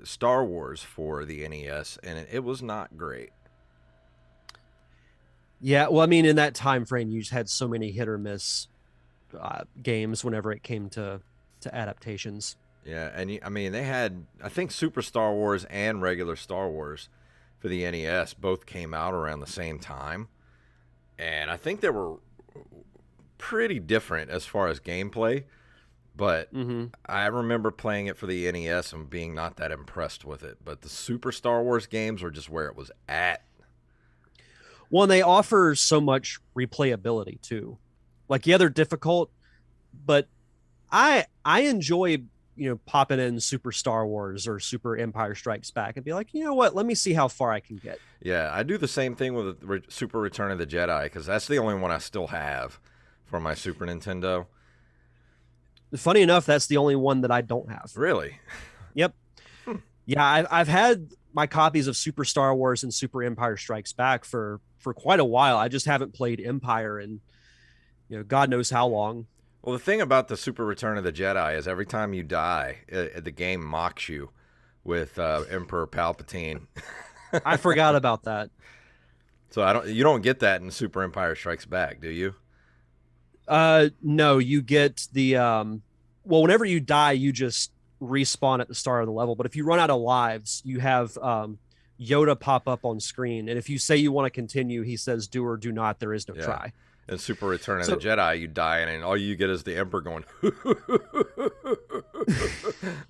Star Wars for the NES, and it was not great. Yeah, well, I mean, in that time frame, you just had so many hit or miss games whenever it came to adaptations. Yeah, and I mean, they had, I think, Super Star Wars and regular Star Wars for the NES both came out around the same time. And I think they were pretty different as far as gameplay, but I remember playing it for the NES and being not that impressed with it. But the Super Star Wars games were just where it was at. Well, and they offer so much replayability too. Like, yeah, they're difficult, but I enjoy popping in Super Star Wars or Super Empire Strikes Back and be like, you know what, let me see how far I can get. Yeah, I do the same thing with Super Return of the Jedi, because that's the only one I still have for my Super Nintendo. Funny enough, that's the only one that I don't have. Really? Yep. Yeah, I've had my copies of Super Star Wars and Super Empire Strikes Back for quite a while. I just haven't played Empire in God knows how long. Well, the thing about the Super Return of the Jedi is every time you die, the game mocks you with Emperor Palpatine. I forgot about that. So you don't get that in Super Empire Strikes Back, do you? No, you get the whenever you die, you just respawn at the start of the level. But if you run out of lives, you have Yoda pop up on screen, and if you say you want to continue, he says do or do not. There is no try. In Super Return of the Jedi, you die, and all you get is the Emperor going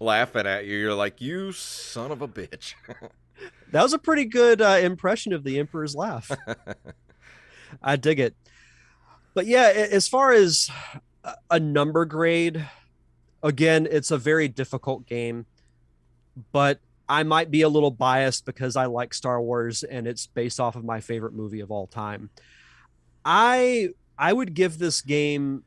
laughing at you. You're like, you son of a bitch. That was a pretty good impression of the Emperor's laugh. I dig it. But yeah, as far as a number grade, again, it's a very difficult game, but I might be a little biased because I like Star Wars and it's based off of my favorite movie of all time. I would give this game,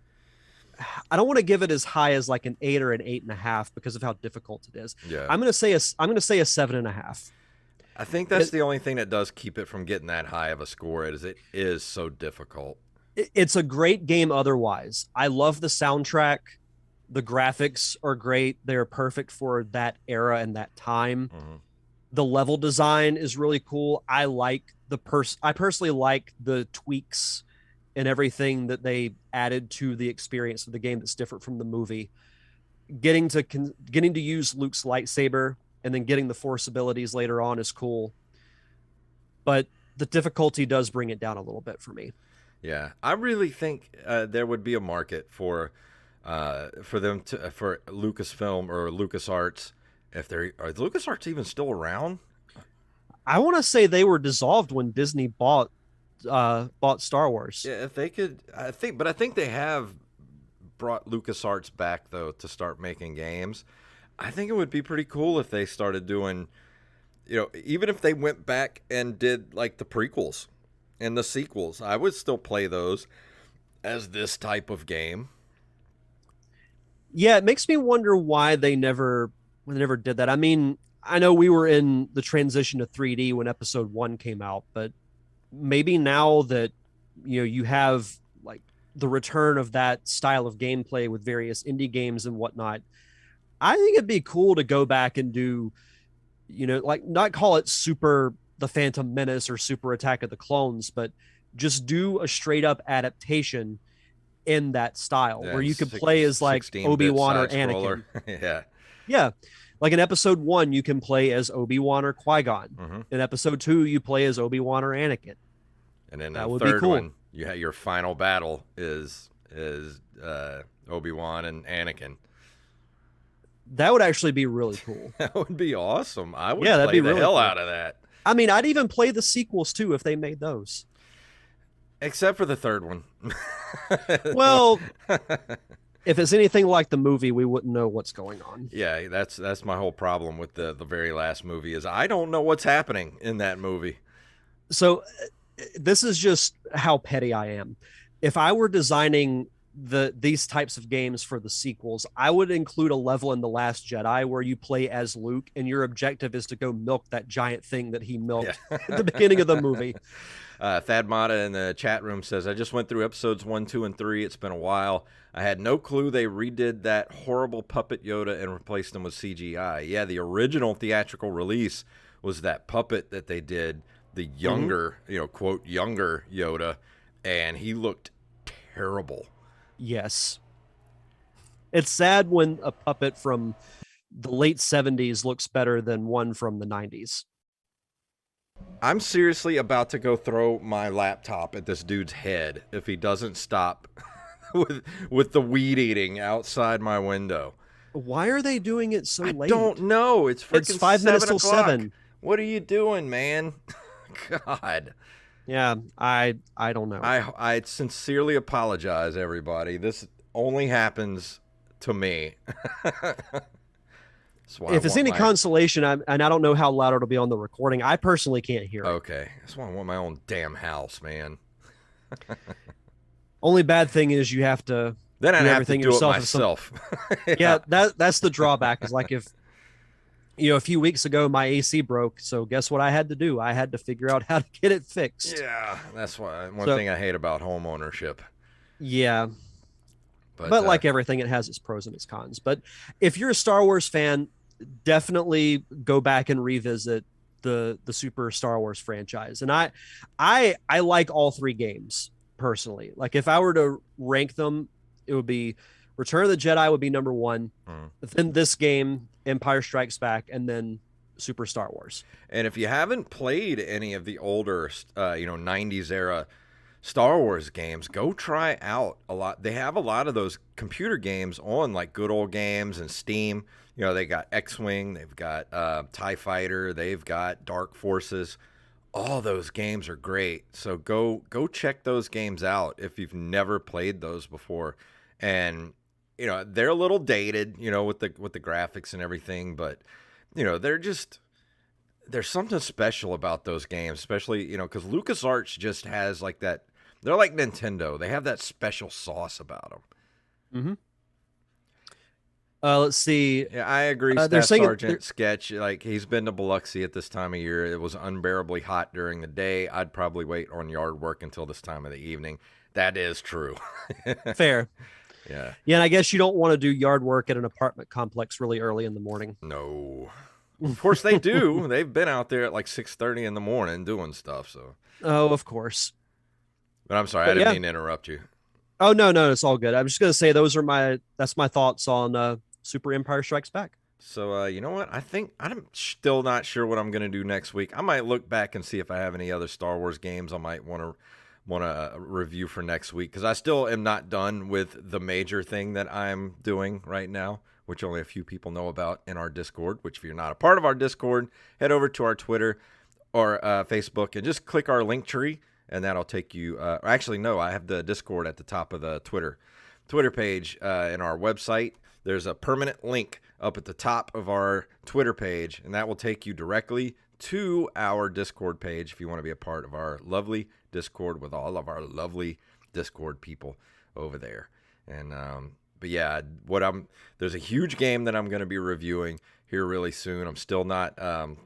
I don't want to give it as high as like an 8 or an 8.5 because of how difficult it is. Yeah. I'm gonna say a 7.5. I think that's the only thing that does keep it from getting that high of a score, is it is so difficult. It's a great game otherwise. I love the soundtrack. The graphics are great. They're perfect for that era and that time. Mm-hmm. The level design is really cool. I personally like the tweaks and everything that they added to the experience of the game that's different from the movie. Getting to use Luke's lightsaber and then getting the Force abilities later on is cool, but the difficulty does bring it down a little bit for me. Yeah, I really think there would be a market for them to for Lucasfilm or LucasArts. If they're Are LucasArts even still around? I want to say they were dissolved when Disney bought Star Wars. Yeah, if they could, I think they have brought LucasArts back though to start making games. I think it would be pretty cool if they started doing, even if they went back and did like the prequels and the sequels. I would still play those as this type of game. Yeah, it makes me wonder why they never did that. I mean, I know we were in the transition to 3D when episode 1 came out, but maybe now that you have like the return of that style of gameplay with various indie games and whatnot, I think it'd be cool to go back and do, like not call it Super the Phantom Menace or Super Attack of the Clones, but just do a straight up adaptation in that style Yeah, where you could play as like 16-bit Obi-Wan or side Anakin. scroller. Yeah. Yeah. Like in episode 1, you can play as Obi-Wan or Qui-Gon. Hmm. In episode 2, you play as Obi-Wan or Anakin. And then That the would be third cool. one, you have your final battle is Obi-Wan and Anakin. That would actually be really cool. That would be awesome. I would Yeah, that'd play be the really hell cool. out of that. I mean, I'd even play the sequels too if they made those. Except for the third one. Well, if it's anything like the movie, we wouldn't know what's going on. Yeah, that's my whole problem with the very last movie is I don't know what's happening in that movie. So this is just how petty I am. If I were designing these types of games for the sequels, I would include a level in The Last Jedi where you play as Luke and your objective is to go milk that giant thing that he milked Yeah. at the beginning of the movie. Thad Mata in the chat room says, I just went through episodes 1, 2, and 3. It's been a while. I had no clue they redid that horrible puppet Yoda and replaced him with CGI. Yeah, the original theatrical release was that puppet that they did, the younger, quote, younger Yoda, and he looked terrible. Yes. It's sad when a puppet from the late 70s looks better than one from the 90s. I'm seriously about to go throw my laptop at this dude's head if he doesn't stop with the weed eating outside my window. Why are they doing it so late? I don't know. It's freaking It's 5 minutes till 7 o'clock. 7. What are you doing, man? God. Yeah, I don't know. I sincerely apologize, everybody. This only happens to me. If it's any consolation, and I don't know how loud it'll be on the recording, I personally can't hear it. Okay. That's why I want my own damn house, man. Only bad thing is you have to Then I'd do have to everything do it yourself. myself. Yeah, that's the drawback. Is like if a few weeks ago my AC broke, so guess what I had to do? I had to figure out how to get it fixed. Yeah, that's one thing I hate about home ownership. Yeah. But like everything, it has its pros and its cons. But if you're a Star Wars fan, definitely go back and revisit the Super Star Wars franchise. And I like all 3 games personally. Like if I were to rank them, it would be Return of the Jedi would be number 1, then this game, Empire Strikes Back, and then Super Star Wars. And if you haven't played any of the older 90s era Star Wars games, go try out a lot. They have a lot of those computer games on like Good Old Games and Steam. They got X-Wing, they've got TIE Fighter, they've got Dark Forces. All those games are great. So go check those games out if you've never played those before. And they're a little dated, with the graphics and everything, but there's something special about those games, especially because LucasArts just has like that. They're like Nintendo. They have that special sauce about them. Mm-hmm. Let's see. Yeah, I agree. Staff Sergeant Sketch, like he's been to Biloxi at this time of year. It was unbearably hot during the day. I'd probably wait on yard work until this time of the evening. That is true. Fair. Yeah. Yeah, and I guess you don't want to do yard work at an apartment complex really early in the morning. No. Of course they do. They've been out there at like 6:30 in the morning doing stuff. So. Oh, of course. But I'm sorry, I But didn't yeah. mean to interrupt you. Oh no, it's all good. I'm just gonna say that's my thoughts on Super Empire Strikes Back. So you know what? I think I'm still not sure what I'm gonna do next week. I might look back and see if I have any other Star Wars games I might want to review for next week, because I still am not done with the major thing that I'm doing right now, which only a few people know about in our Discord. Which, if you're not a part of our Discord, head over to our Twitter or Facebook and just click our link tree, and that'll take you. Actually, no, I have the Discord at the top of the Twitter page in our website. There's a permanent link up at the top of our Twitter page, and that will take you directly to our Discord page if you want to be a part of our lovely Discord with all of our lovely Discord people over there. And but yeah, there's a huge game that I'm going to be reviewing here really soon. I'm still not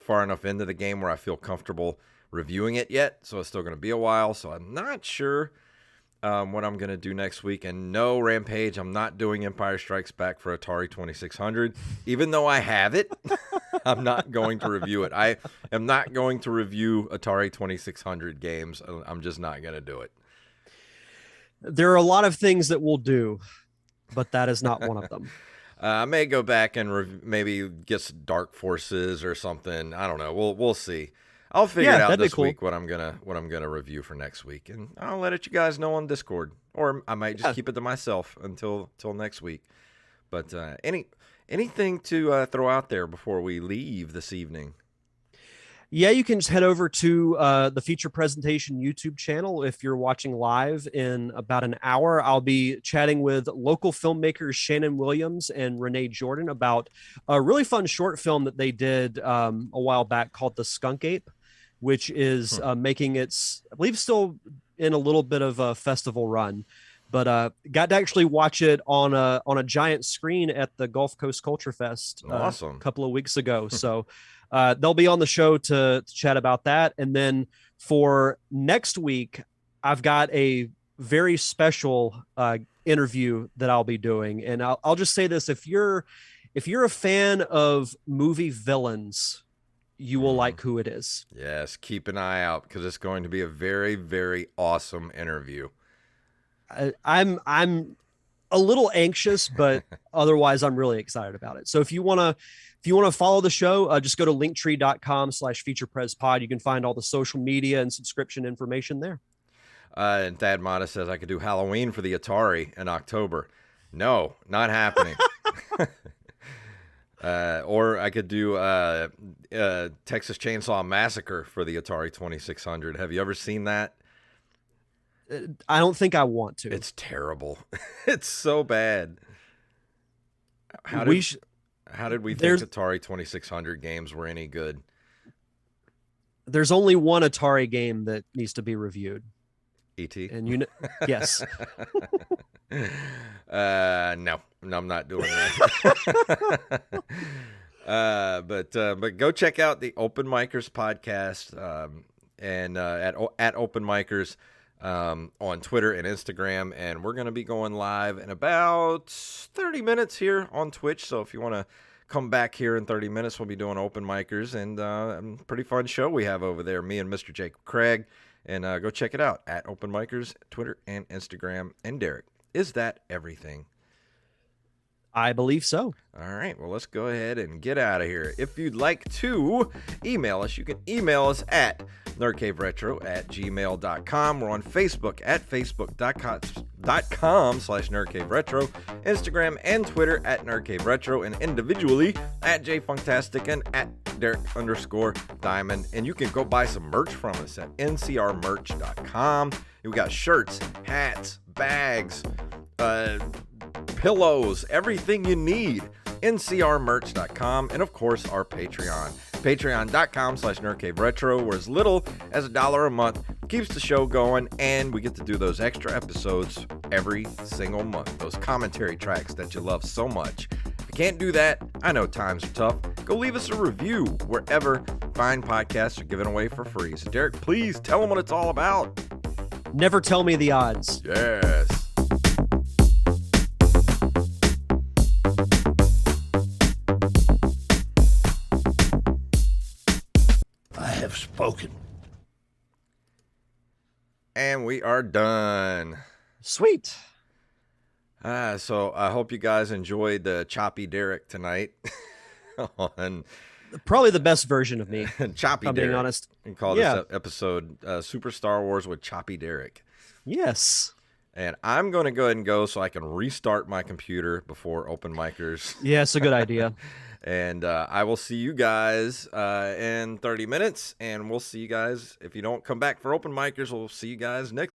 far enough into the game where I feel comfortable reviewing it yet, so it's still going to be a while. So I'm not sure what I'm going to do next week. And no, Rampage, I'm not doing Empire Strikes Back for Atari 2600. Even though I have it, I'm not going to review it. I am not going to review Atari 2600 games. I'm just not going to do it. There are a lot of things that we'll do, but that is not one of them. I may go back and maybe get some Dark Forces or something. I don't know. We'll see. I'll figure it out this week what I'm gonna review for next week, and I'll let it you guys know on Discord, or I might just keep it to myself until next week. But anything to throw out there before we leave this evening? Yeah, you can just head over to the feature presentation YouTube channel. If you're watching live in about an hour, I'll be chatting with local filmmakers Shannon Williams and Renee Jordan about a really fun short film that they did a while back called The Skunk Ape, which is making its, I believe, still in a little bit of a festival run. But got to actually watch it on a giant screen at the Gulf Coast Culture Fest Awesome. a couple of weeks ago. So they'll be on the show to chat about that. And then for next week, I've got a very special interview that I'll be doing. And I'll just say this: if you're a fan of movie villains, you will like who it is. Yes, keep an eye out, because it's going to be a very, very awesome interview. I'm a little anxious, but otherwise I'm really excited about it. So if you want to follow the show, just go to linktr.com/featureprezpod. You can find all the social media and subscription information there. And Thad Mata says I could do Halloween for the Atari in October. No, not happening. Or I could do Texas Chainsaw Massacre for the Atari 2600. Have you ever seen that? I don't think I want to. It's terrible. It's so bad. How did we think Atari 2600 games were any good? There's only one Atari game that needs to be reviewed. E.T. And yes. No, I'm not doing that. But go check out the Open Micers podcast and at Open Micers on Twitter and Instagram, and we're going to be going live in about 30 minutes here on Twitch. So if you want to come back here in 30 minutes, we'll be doing Open Micers, and a pretty fun show we have over there, me and Mr. Jacob Craig. And go check it out at Open Micers, Twitter and Instagram. And Derek, is that everything? I believe so. All right, well, let's go ahead and get out of here. If you'd like to email us, you can email us at nerdcaveretro@gmail.com. We're on Facebook at facebook.com/nerdcaveretro, Instagram and Twitter at nerdcaveretro, and individually at jfunktastic and at Derek_Diamond. And you can go buy some merch from us at ncrmerch.com. We got shirts, hats, bags, pillows, everything you need. ncrmerch.com, and of course our Patreon, patreon.com/nerdcaveretro, where as little as $1 a month keeps the show going, and we get to do those extra episodes every single month, those commentary tracks that you love so much. If you can't do that, I know times are tough, go leave us a review wherever fine podcasts are given away for free. So Derek, please tell them what it's all about. Never tell me the odds. Yes. Spoken. And we are done. Sweet. So I hope you guys enjoyed the Choppy Derek tonight on Probably the best version of me, if Choppy I'm being Derek. honest. We call this Yeah. episode Super Star Wars with Choppy Derek. Yes. And I'm going to go ahead and go so I can restart my computer before open micers. Yeah, it's a good idea. And I will see you guys in 30 minutes. And we'll see you guys. If you don't come back for open micers, we'll see you guys next